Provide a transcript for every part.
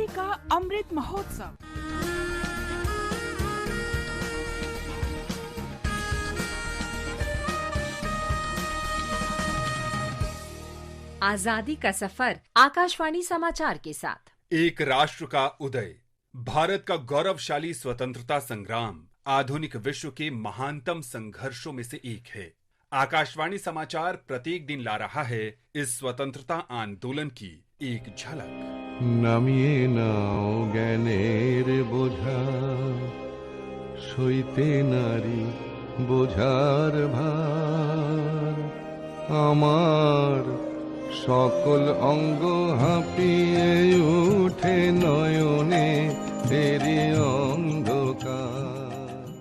आजादी का अमृत महोत्सव। आजादी का सफर आकाशवाणी समाचार के साथ। एक राष्ट्र का उदय, भारत का गौरवशाली स्वतंत्रता संग्राम आधुनिक विश्व के महानतम संघर्षों में से एक है। आकाशवाणी समाचार प्रत्येक दिन ला रहा है इस स्वतंत्रता आंदोलन की एक झलक। नामिए नाओ ज्ञानेर बोझा, সইতে নারী বোঝার ভার, আমার সকল অঙ্গ হাঁপিয়ে উঠে নয়নে তেরি অন্ধকার।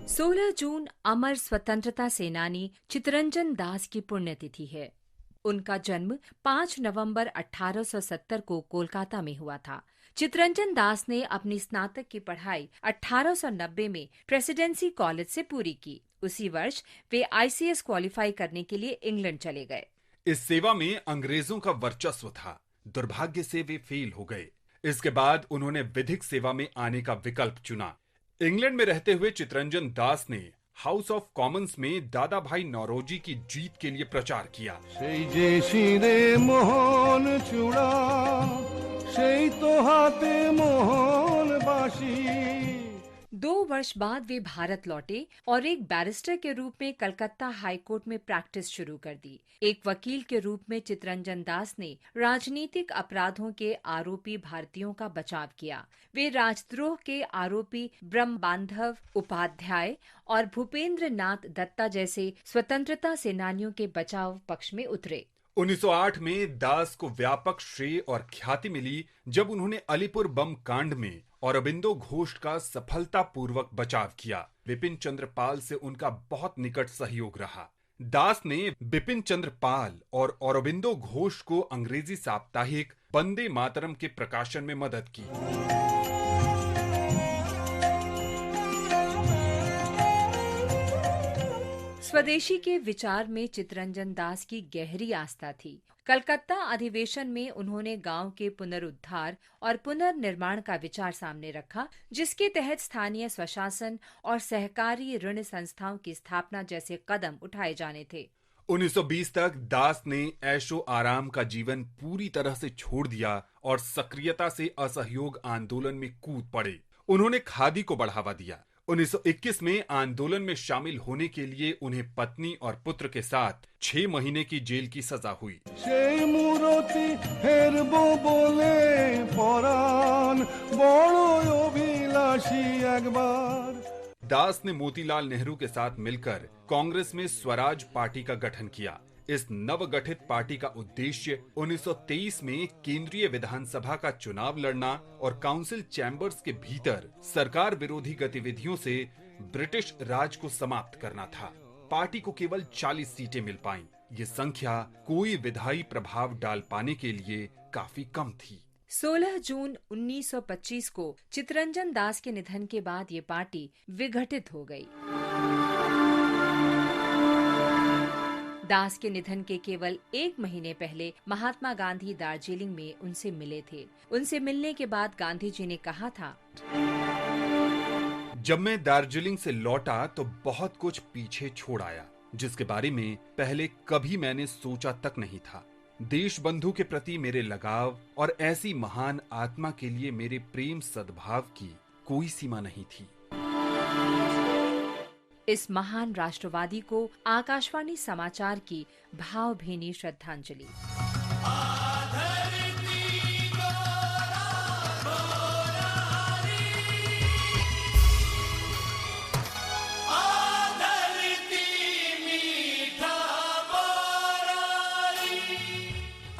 16 जून अमर स्वतंत्रता सेनानी चित्तरंजन दास की पुण्यतिथि है। उनका जन्म 5 नवंबर 1870 को कोलकाता में हुआ था। चित्तरंजन दास ने अपनी स्नातक की पढ़ाई 1890 में प्रेसिडेंसी कॉलेज से पूरी की। उसी वर्ष वे ICS क्वालिफाई करने के लिए इंग्लैंड चले गए। इस सेवा में अंग्रेजों का वर्चस्व था। दुर्भाग्य से वे फेल हो गए। इसके बाद उन्होंने विधिक सेवा में आने का विकल्प चुना। इंग्लैंड में रहते हुए चित्तरंजन दास ने हाउस ऑफ कॉमन्स में दादा भाई नौरोजी की जीत के लिए प्रचार किया। সেই যে শিরে মোহন চূড়া, সেই তো হাতে মোহন বাঁশি। 2 वर्ष बाद वे भारत लौटे और एक बैरिस्टर के रूप में कलकत्ता हाई कोर्ट में प्रैक्टिस शुरू कर दी। एक वकील के रूप में चित्तरंजन दास ने राजनीतिक अपराधों के आरोपी भारतीयों का बचाव किया। वे राजद्रोह के आरोपी ब्रह्मबांधव उपाध्याय और भूपेंद्र नाथ दत्ता जैसे स्वतंत्रता सेनानियों के बचाव पक्ष में उतरे। 1908 में दास को व्यापक श्रेय और ख्याति मिली जब उन्होंने अलीपुर बम कांड में औरबिंदो घोष का सफलतापूर्वक बचाव किया। बिपिन चंद्र पाल से उनका बहुत निकट सहयोग रहा। दास ने बिपिन चंद्र पाल और औरबिंदो घोष को अंग्रेजी साप्ताहिक वंदे मातरम के प्रकाशन में मदद की। स्वदेशी के विचार में चित्तरंजन दास की गहरी आस्था थी। कलकत्ता अधिवेशन में उन्होंने गांव के पुनरुद्धार और पुनर्निर्माण का विचार सामने रखा, जिसके तहत स्थानीय स्वशासन और सहकारी ऋण संस्थाओं की स्थापना जैसे कदम उठाए जाने थे। 1920 तक दास ने ऐशो आराम का जीवन पूरी तरह से छोड़ दिया और सक्रियता से असहयोग आंदोलन में कूद पड़े। उन्होंने खादी को बढ़ावा दिया। 1921 में आंदोलन में शामिल होने के लिए उन्हें पत्नी और पुत्र के साथ 6 महीने की जेल की सजा हुई। সেই মূরতি ফেরবো বলে পরাণ বড় অভিলাষী একবার। दास ने मोतीलाल नेहरू के साथ मिलकर कांग्रेस में स्वराज पार्टी का गठन किया। इस नवगठित पार्टी का उद्देश्य 1923 में केंद्रीय विधानसभा का चुनाव लड़ना और काउंसिल चैम्बर्स के भीतर सरकार विरोधी गतिविधियों से ब्रिटिश राज को समाप्त करना था। पार्टी को केवल 40 सीटें मिल पाईं। ये संख्या कोई विधायी प्रभाव डाल पाने के लिए काफी कम थी। 16 जून 1925 को चित्तरंजन दास के निधन के बाद ये पार्टी विघटित हो गई। दास के निधन के केवल 1 महीने पहले महात्मा गांधी दार्जिलिंग में उनसे मिले थे। उनसे मिलने के बाद गांधी जी ने कहा था, जब मैं दार्जिलिंग से लौटा तो बहुत कुछ पीछे छोड़ आया, जिसके बारे में पहले कभी मैंने सोचा तक नहीं था। देश बंधु के प्रति मेरे लगाव और ऐसी महान आत्मा के लिए मेरे प्रेम सद्भाव की कोई सीमा नहीं थी। इस महान राष्ट्रवादी को आकाशवाणी समाचार की भावभीनी श्रद्धांजलि।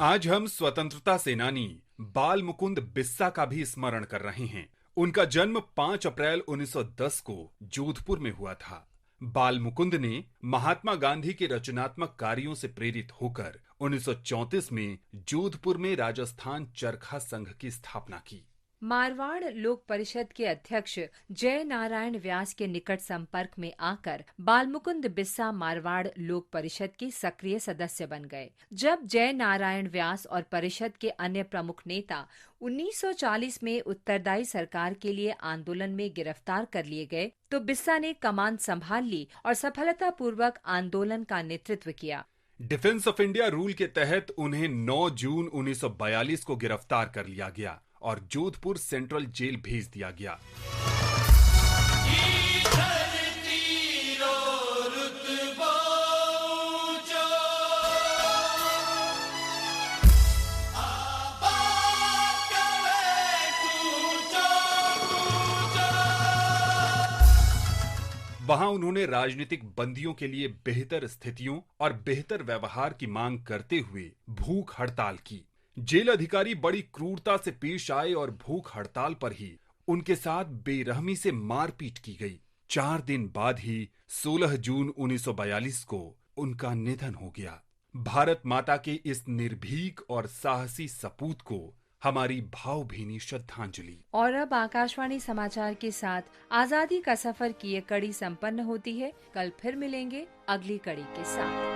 आज हम स्वतंत्रता सेनानी बाल मुकुंद बिस्सा का भी स्मरण कर रहे हैं। उनका जन्म 5 अप्रैल 1910 को जोधपुर में हुआ था। बाल मुकुंद ने महात्मा गांधी के रचनात्मक कार्यों से प्रेरित होकर 1934 में जोधपुर में राजस्थान चरखा संघ की स्थापना की। मारवाड़ लोक परिषद के अध्यक्ष जय नारायण व्यास के निकट संपर्क में आकर बालमुकुंद बिस्सा मारवाड़ लोक परिषद के सक्रिय सदस्य बन गए। जब जय नारायण व्यास और परिषद के अन्य प्रमुख नेता 1940 में उत्तरदायी सरकार के लिए आंदोलन में गिरफ्तार कर लिए गए, तो बिस्सा ने कमान संभाल ली और सफलतापूर्वक आंदोलन का नेतृत्व किया। डिफेंस ऑफ इंडिया रूल के तहत उन्हें 9 जून 1942 को गिरफ्तार कर लिया गया और जोधपुर सेंट्रल जेल भेज दिया गया। वहां उन्होंने राजनीतिक बंदियों के लिए बेहतर स्थितियों और बेहतर व्यवहार की मांग करते हुए भूख हड़ताल की। जेल अधिकारी बड़ी क्रूरता से पेश आए और भूख हड़ताल पर ही उनके साथ बेरहमी से मारपीट की गई। 4 दिन बाद ही 16 जून 1942 को उनका निधन हो गया। भारत माता के इस निर्भीक और साहसी सपूत को हमारी भावभीनी श्रद्धांजलि। और अब आकाशवाणी समाचार के साथ आजादी का सफर की ये कड़ी संपन्न होती है। कल फिर मिलेंगे अगली कड़ी के साथ।